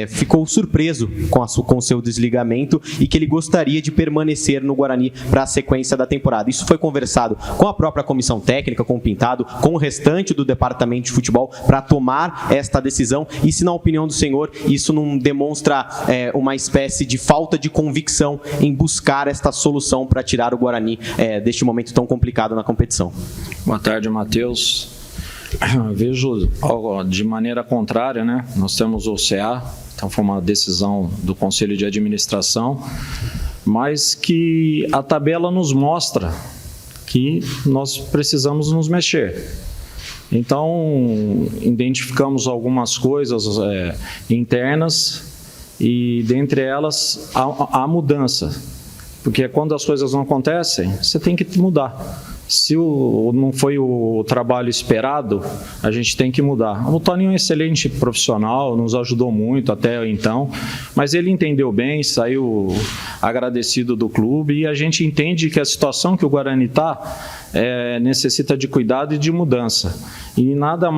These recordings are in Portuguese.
ficou surpreso com o seu desligamento e que ele gostaria de permanecer no Guarani para a sequência da temporada. Isso foi conversado com a própria comissão técnica, com o Pintado, com o restante do departamento de futebol para tomar esta decisão. E se, na opinião do senhor, isso não demonstra uma espécie de falta de convicção em buscar esta solução para tirar o Guarani deste momento tão complicado na competição? Boa tarde, Matheus. Vejo de maneira contrária, né? Nós temos o CA, então foi uma decisão do Conselho de Administração, mas que a tabela nos mostra que nós precisamos nos mexer. Então, identificamos algumas coisas internas e, dentre elas, a mudança, porque quando as coisas não acontecem, você tem que mudar. Se não foi o trabalho esperado, a gente tem que mudar. O Toninho é um excelente profissional, nos ajudou muito até então, mas ele entendeu bem, saiu agradecido do clube e a gente entende que a situação que o Guarani está necessita de cuidado e de mudança. E nada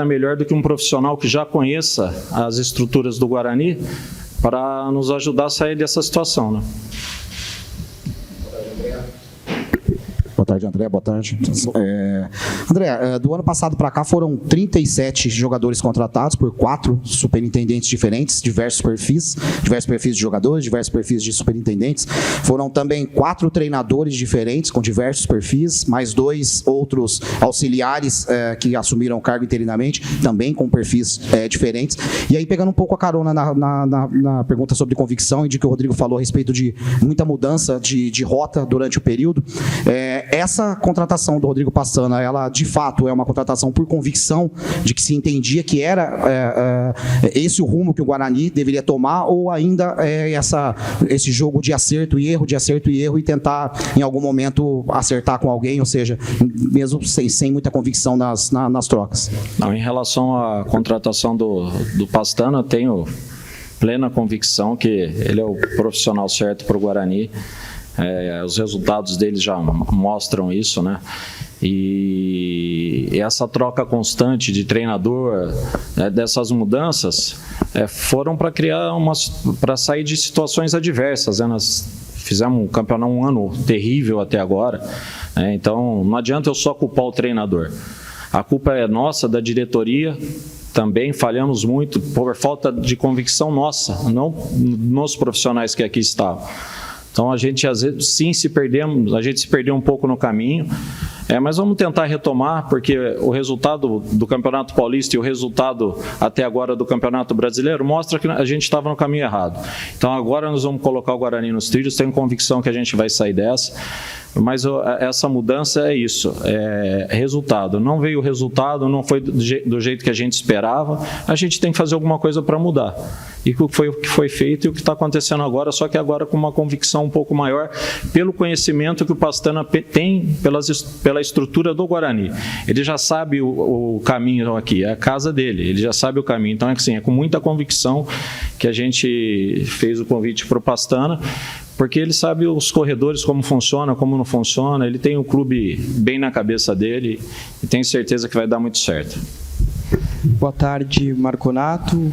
melhor do que um profissional que já conheça as estruturas do Guarani para nos ajudar a sair dessa situação, né? Boa tarde, André. Boa tarde. André, do ano passado para cá foram 37 jogadores contratados por 4 superintendentes diferentes, diversos perfis de jogadores, diversos perfis de superintendentes. Foram também 4 treinadores diferentes com diversos perfis, mais 2 outros auxiliares que assumiram o cargo interinamente, também com perfis diferentes. E aí, pegando um pouco a carona na pergunta sobre convicção e de que o Rodrigo falou a respeito de muita mudança de rota durante o período, essa contratação do Rodrigo Pastana, ela de fato é uma contratação por convicção de que se entendia que era esse o rumo que o Guarani deveria tomar, ou ainda esse jogo de acerto e erro e tentar em algum momento acertar com alguém, ou seja, mesmo sem muita convicção nas trocas? Não, em relação à contratação do Pastana, eu tenho plena convicção que ele é o profissional certo para o Guarani. Os resultados deles já mostram isso, né? E essa troca constante de treinador, dessas mudanças, foram para sair de situações adversas, né? Nós fizemos um ano terrível até agora, né? Então não adianta eu só culpar o treinador. A culpa é nossa, da diretoria. Também falhamos muito por falta de convicção nossa, não nos profissionais que aqui estavam. Então a gente às vezes sim se perdeu um pouco no caminho, mas vamos tentar retomar, porque o resultado do Campeonato Paulista e o resultado até agora do Campeonato Brasileiro mostra que a gente estava no caminho errado. Então agora nós vamos colocar o Guarani nos trilhos, tenho convicção que a gente vai sair dessa, mas essa mudança é isso, é resultado. Não veio o resultado, não foi do jeito que a gente esperava, a gente tem que fazer alguma coisa para mudar. E o que foi feito e o que está acontecendo agora, só que agora com uma convicção um pouco maior, pelo conhecimento que o Pastana tem pela estrutura do Guarani. Ele já sabe o caminho aqui, é a casa dele, ele já sabe o caminho. Então, é com muita convicção que a gente fez o convite para o Pastana, porque ele sabe os corredores, como funciona, como não funciona, ele tem o clube bem na cabeça dele e tenho certeza que vai dar muito certo. Boa tarde, Marconato,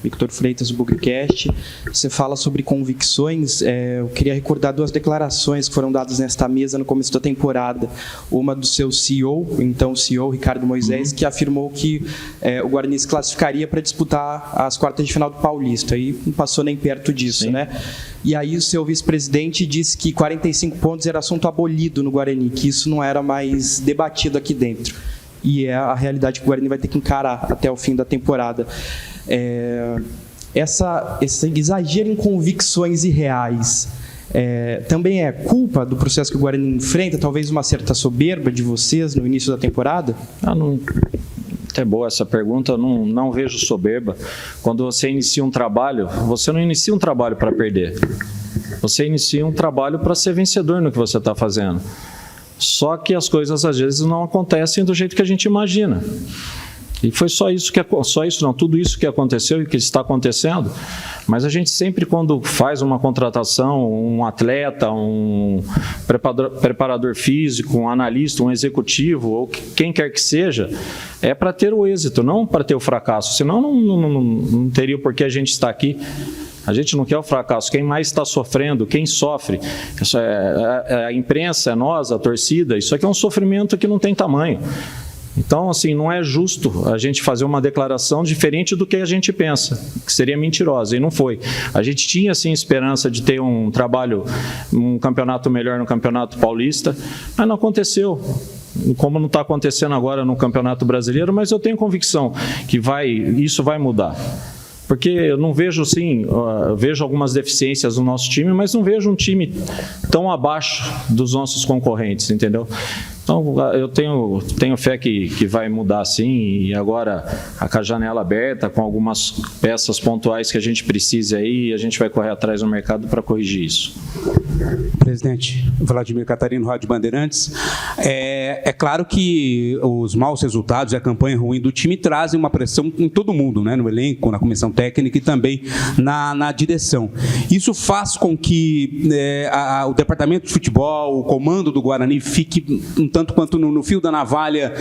Victor Freitas, do Bugrecast. Você fala sobre convicções. Eu queria recordar 2 declarações que foram dadas nesta mesa no começo da temporada. Uma do seu CEO, então o CEO, Ricardo Moisés, que afirmou que o Guarani se classificaria para disputar as quartas de final do Paulista. E não passou nem perto disso, né? E aí o seu vice-presidente disse que 45 pontos era assunto abolido no Guarani, que isso não era mais debatido aqui dentro. E é a realidade que o Guarani vai ter que encarar até o fim da temporada. Esse exagero em convicções irreais também é culpa do processo que o Guarani enfrenta, talvez uma certa soberba de vocês no início da temporada? É boa essa pergunta, eu não vejo soberba. Quando você inicia um trabalho, você não inicia um trabalho para perder. Você inicia um trabalho para ser vencedor no que você está fazendo. Só que as coisas às vezes não acontecem do jeito que a gente imagina. E foi tudo isso que aconteceu e que está acontecendo. Mas a gente sempre, quando faz uma contratação, um atleta, um preparador físico, um analista, um executivo, ou quem quer que seja, é para ter o êxito, não para ter o fracasso. Senão não teria por que a gente estar aqui. A gente não quer o fracasso. Quem mais está sofrendo, quem sofre, isso é a imprensa, é nós, a torcida. Isso aqui é um sofrimento que não tem tamanho. Então, assim, não é justo a gente fazer uma declaração diferente do que a gente pensa, que seria mentirosa, e não foi. A gente tinha, sim, esperança de ter um trabalho, um campeonato melhor no Campeonato Paulista, mas não aconteceu. Como não está acontecendo agora no Campeonato Brasileiro, mas eu tenho convicção que isso vai mudar. Porque eu não vejo, sim, vejo algumas deficiências no nosso time, mas não vejo um time tão abaixo dos nossos concorrentes, entendeu? Então, eu tenho fé que vai mudar, sim, e agora com a janela aberta, com algumas peças pontuais que a gente precisa aí, a gente vai correr atrás no mercado para corrigir isso. Presidente, Vladimir Catarino, Rádio Bandeirantes. É claro que os maus resultados e a campanha ruim do time trazem uma pressão em todo mundo, né? No elenco, na comissão técnica e também na direção. Isso faz com que o departamento de futebol, o comando do Guarani fique um tanto quanto no fio da navalha,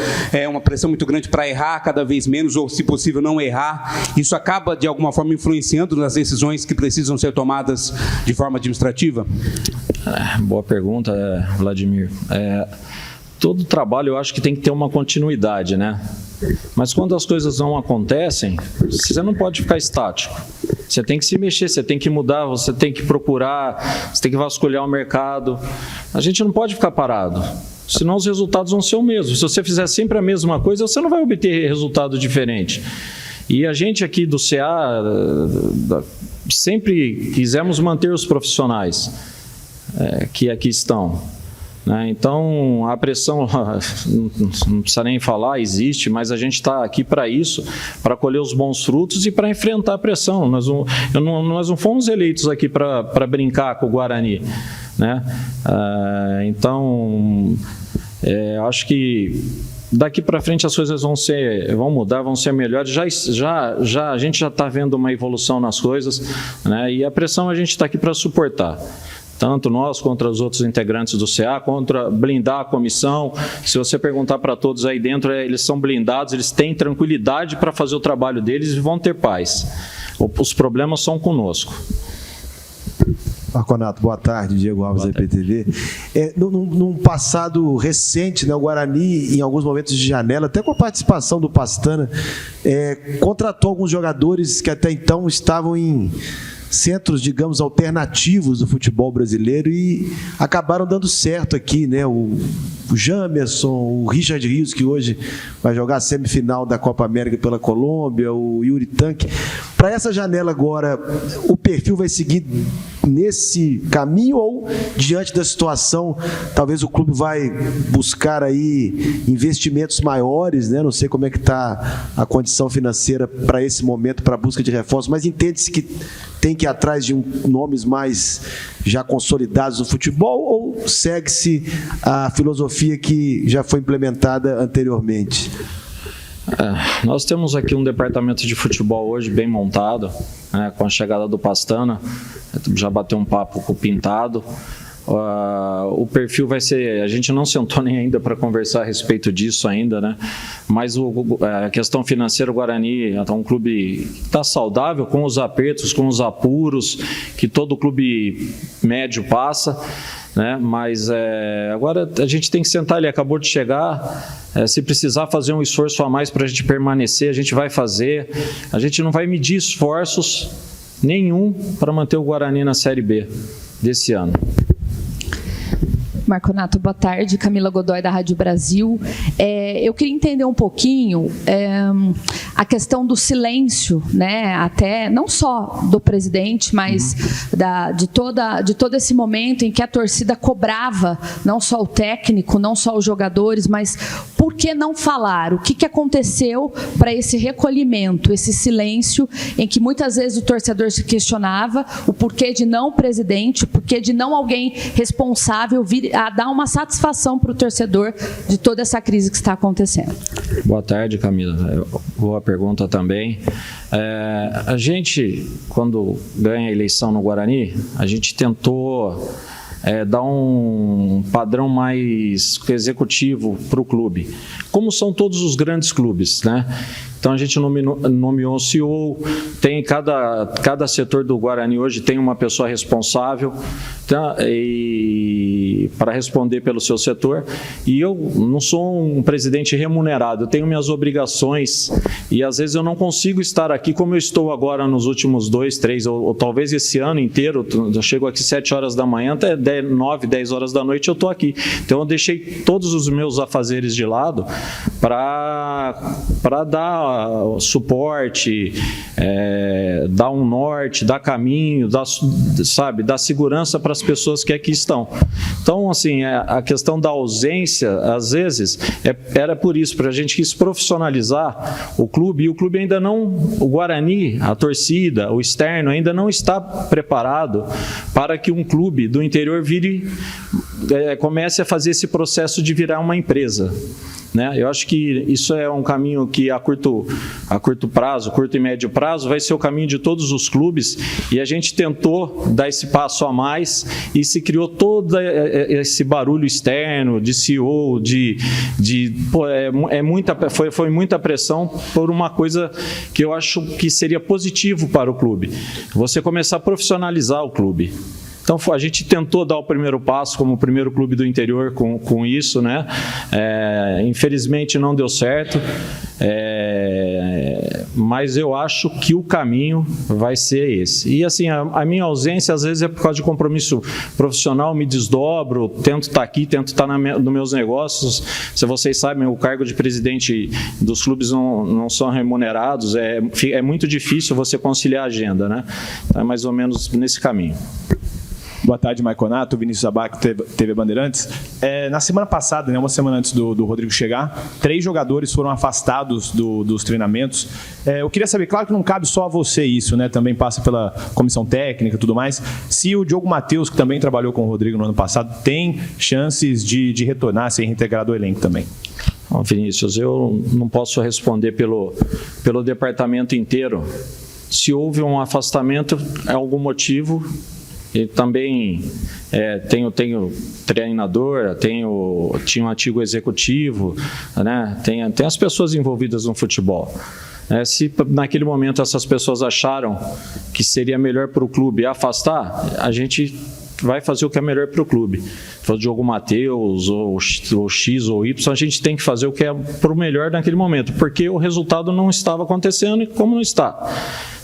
uma pressão muito grande para errar cada vez menos, ou, se possível, não errar. Isso acaba, de alguma forma, influenciando nas decisões que precisam ser tomadas de forma administrativa? Boa pergunta, Vladimir. Todo trabalho, eu acho que tem que ter uma continuidade, né? Mas quando as coisas não acontecem, você não pode ficar estático. Você tem que se mexer, você tem que mudar, você tem que procurar, você tem que vasculhar o mercado. A gente não pode ficar parado, senão os resultados vão ser o mesmo. Se você fizer sempre a mesma coisa, você não vai obter resultado diferente. E a gente aqui do CA sempre quisemos manter os profissionais que aqui estão, né? Então, a pressão, não precisa nem falar, existe, mas a gente está aqui para isso, para colher os bons frutos e para enfrentar a pressão. Nós não fomos eleitos aqui para brincar com o Guarani, né? Então, acho que daqui para frente as coisas vão mudar, vão ser melhores. A gente já está vendo uma evolução nas coisas, né? E a pressão a gente está aqui para suportar. Tanto nós contra os outros integrantes do CA, contra blindar a comissão. Se você perguntar para todos aí dentro, eles são blindados, eles têm tranquilidade para fazer o trabalho deles e vão ter paz. Os problemas são conosco. Marconato, boa tarde, Diego Alves, IPTV. Num passado recente, né, o Guarani, em alguns momentos de janela, até com a participação do Pastana, contratou alguns jogadores que até então estavam em centros, digamos, alternativos do futebol brasileiro e acabaram dando certo aqui, né? O Jamerson, o Richard Rios, que hoje vai jogar a semifinal da Copa América pela Colômbia, o Yuri Tanque. Para essa janela agora, o perfil vai seguir nesse caminho ou, diante da situação, talvez o clube vai buscar aí investimentos maiores, né? Não sei como é que está a condição financeira para esse momento, para a busca de reforços, mas entende-se que tem que ir atrás de nomes mais já consolidados no futebol ou segue-se a filosofia que já foi implementada anteriormente? Nós temos aqui um departamento de futebol hoje bem montado, né, com a chegada do Pastana, já bateu um papo com o Pintado. O perfil vai ser, a gente não sentou nem ainda para conversar a respeito disso ainda, né? Mas a questão financeira, o Guarani é um clube que está saudável, com os apertos, com os apuros que todo clube médio passa, né? Mas agora a gente tem que sentar, ele acabou de chegar, se precisar fazer um esforço a mais para a gente permanecer, a gente vai fazer. A gente não vai medir esforços nenhum para manter o Guarani na Série B desse ano. Marconato, boa tarde. Camila Godoy, da Rádio Brasil. Eu queria entender um pouquinho a questão do silêncio, né? Até não só do presidente, mas de todo esse momento em que a torcida cobrava não só o técnico, não só os jogadores, mas por que não falar? O que aconteceu para esse recolhimento, esse silêncio, em que muitas vezes o torcedor se questionava o porquê de não o presidente, o porquê de não alguém responsável vir a dar uma satisfação para o torcedor de toda essa crise que está acontecendo? Boa tarde, Camila. Boa pergunta também. A gente, quando ganha a eleição no Guarani, a gente tentou dar um padrão mais executivo para o clube, como são todos os grandes clubes, né? Então a gente nomeou um CEO, tem cada setor do Guarani hoje tem uma pessoa responsável, tá? E para responder pelo seu setor. E eu não sou um presidente remunerado, eu tenho minhas obrigações e às vezes eu não consigo estar aqui como eu estou agora nos últimos 2, 3 ou talvez esse ano inteiro. Eu chego aqui 7 horas da manhã, até 9, 10 horas da noite eu estou aqui. Então eu deixei todos os meus afazeres de lado para dar suporte, dar um norte, dar caminho, dar segurança para as pessoas que aqui estão. Então, assim, a questão da ausência, às vezes, era por isso, para a gente quis profissionalizar o clube, e o clube ainda não, o Guarani, a torcida, o externo, ainda não está preparado para que um clube do interior comece a fazer esse processo de virar uma empresa. Né? Eu acho que isso é um caminho que a curto prazo, curto e médio prazo, vai ser o caminho de todos os clubes, e a gente tentou dar esse passo a mais e se criou todo esse barulho externo de CEO, foi muita pressão por uma coisa que eu acho que seria positivo para o clube, você começar a profissionalizar o clube. Então, a gente tentou dar o primeiro passo como o primeiro clube do interior com isso, né? Infelizmente não deu certo, mas eu acho que o caminho vai ser esse. E assim, a minha ausência às vezes é por causa de compromisso profissional, me desdobro, tento estar aqui, tento estar nos meus negócios. Se vocês sabem, o cargo de presidente dos clubes não são remunerados, é muito difícil você conciliar a agenda, né? Então, é mais ou menos nesse caminho. Boa tarde, Marconato, Vinícius Abac, TV Bandeirantes. Na semana passada, né, uma semana antes do Rodrigo chegar, 3 jogadores foram afastados dos treinamentos. Eu queria saber, claro que não cabe só a você isso, né, também passa pela comissão técnica e tudo mais, se o Diogo Matheus, que também trabalhou com o Rodrigo no ano passado, tem chances de retornar, ser reintegrado ao elenco também. Bom, Vinícius, eu não posso responder pelo departamento inteiro. Se houve um afastamento, é algum motivo. E também tenho treinador, tinha um antigo executivo, né? Tem as pessoas envolvidas no futebol. Se naquele momento essas pessoas acharam que seria melhor para o clube afastar, a gente vai fazer o que é melhor para o clube. Se for o Diogo Matheus, ou X ou Y, a gente tem que fazer o que é para o melhor naquele momento, porque o resultado não estava acontecendo e como não está.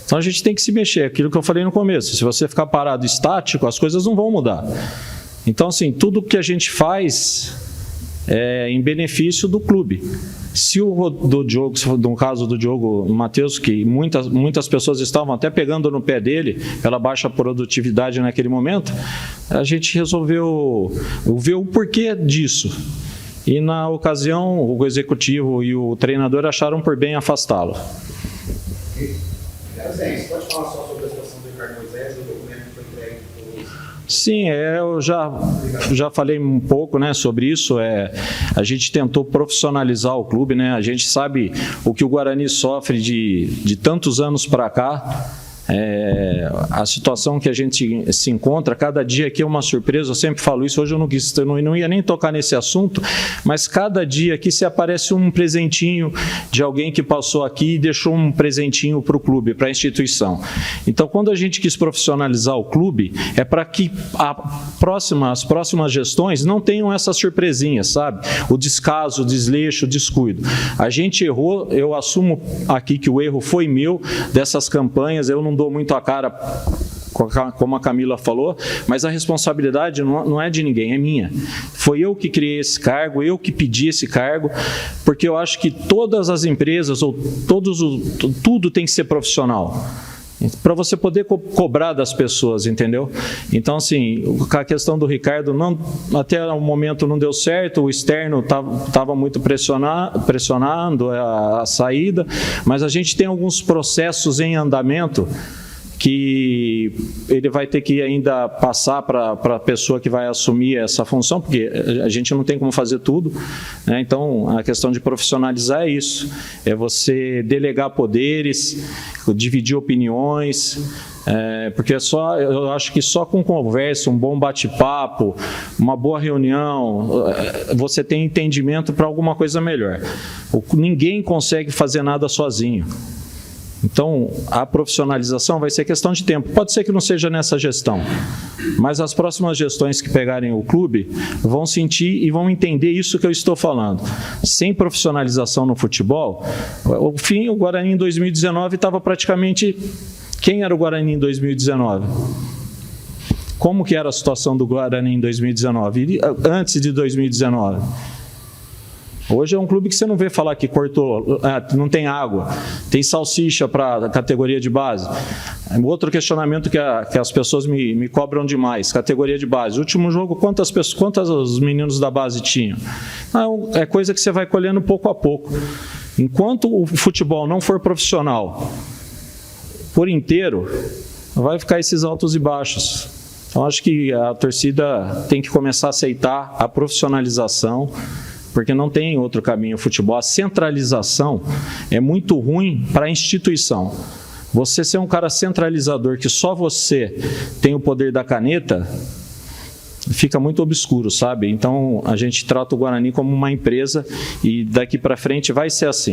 Então a gente tem que se mexer, aquilo que eu falei no começo, se você ficar parado estático, as coisas não vão mudar. Então, assim, tudo que a gente faz é em benefício do clube. Se no caso do Diogo Matheus, que muitas pessoas estavam até pegando no pé dele, pela baixa produtividade naquele momento, a gente resolveu ver o porquê disso. E na ocasião, o executivo e o treinador acharam por bem afastá-lo. Você pode falar só sobre a situação do Ricardo Moisés, o documento que foi entregue? Sim, eu já falei um pouco, né, sobre isso. A gente tentou profissionalizar o clube, né? A gente sabe o que o Guarani sofre de tantos anos para cá. A situação que a gente se encontra, cada dia aqui é uma surpresa, eu sempre falo isso, hoje eu não ia nem tocar nesse assunto, mas cada dia aqui se aparece um presentinho de alguém que passou aqui e deixou um presentinho para o clube, para a instituição. Então, quando a gente quis profissionalizar o clube, é para que as próximas gestões não tenham essas surpresinhas, sabe? O descaso, o desleixo, o descuido. A gente errou, eu assumo aqui que o erro foi meu, dessas campanhas, eu não dou muito a cara, como a Camila falou, mas a responsabilidade não é de ninguém, é minha. Foi eu que criei esse cargo, eu que pedi esse cargo, porque eu acho que todas as empresas, ou tudo tem que ser profissional. para você poder cobrar das pessoas, entendeu? Então, assim, a questão do Ricardo, até o momento não deu certo, o externo estava muito pressionando a saída, mas a gente tem alguns processos em andamento que ele vai ter que ainda passar para a pessoa que vai assumir essa função, porque a gente não tem como fazer tudo, né? Então, a questão de profissionalizar é isso, é você delegar poderes, dividir opiniões, porque eu acho que só com conversa, um bom bate-papo, uma boa reunião, você tem entendimento para alguma coisa melhor. Ninguém consegue fazer nada sozinho. Então, a profissionalização vai ser questão de tempo. Pode ser que não seja nessa gestão, mas as próximas gestões que pegarem o clube vão sentir e vão entender isso que eu estou falando. Sem profissionalização no futebol, o Guarani em 2019 estava praticamente... Quem era o Guarani em 2019? Como que era a situação do Guarani em 2019? Antes de 2019? Hoje é um clube que você não vê falar que cortou, não tem água, tem salsicha para a categoria de base. Outro questionamento que as pessoas me cobram demais, categoria de base. Último jogo, quantas os meninos da base tinham? É coisa que você vai colhendo pouco a pouco. Enquanto o futebol não for profissional por inteiro, vai ficar esses altos e baixos. Então, acho que a torcida tem que começar a aceitar a profissionalização, porque não tem outro caminho o futebol. A centralização é muito ruim para a instituição. Você ser um cara centralizador, que só você tem o poder da caneta, fica muito obscuro, sabe? Então, a gente trata o Guarani como uma empresa e daqui para frente vai ser assim.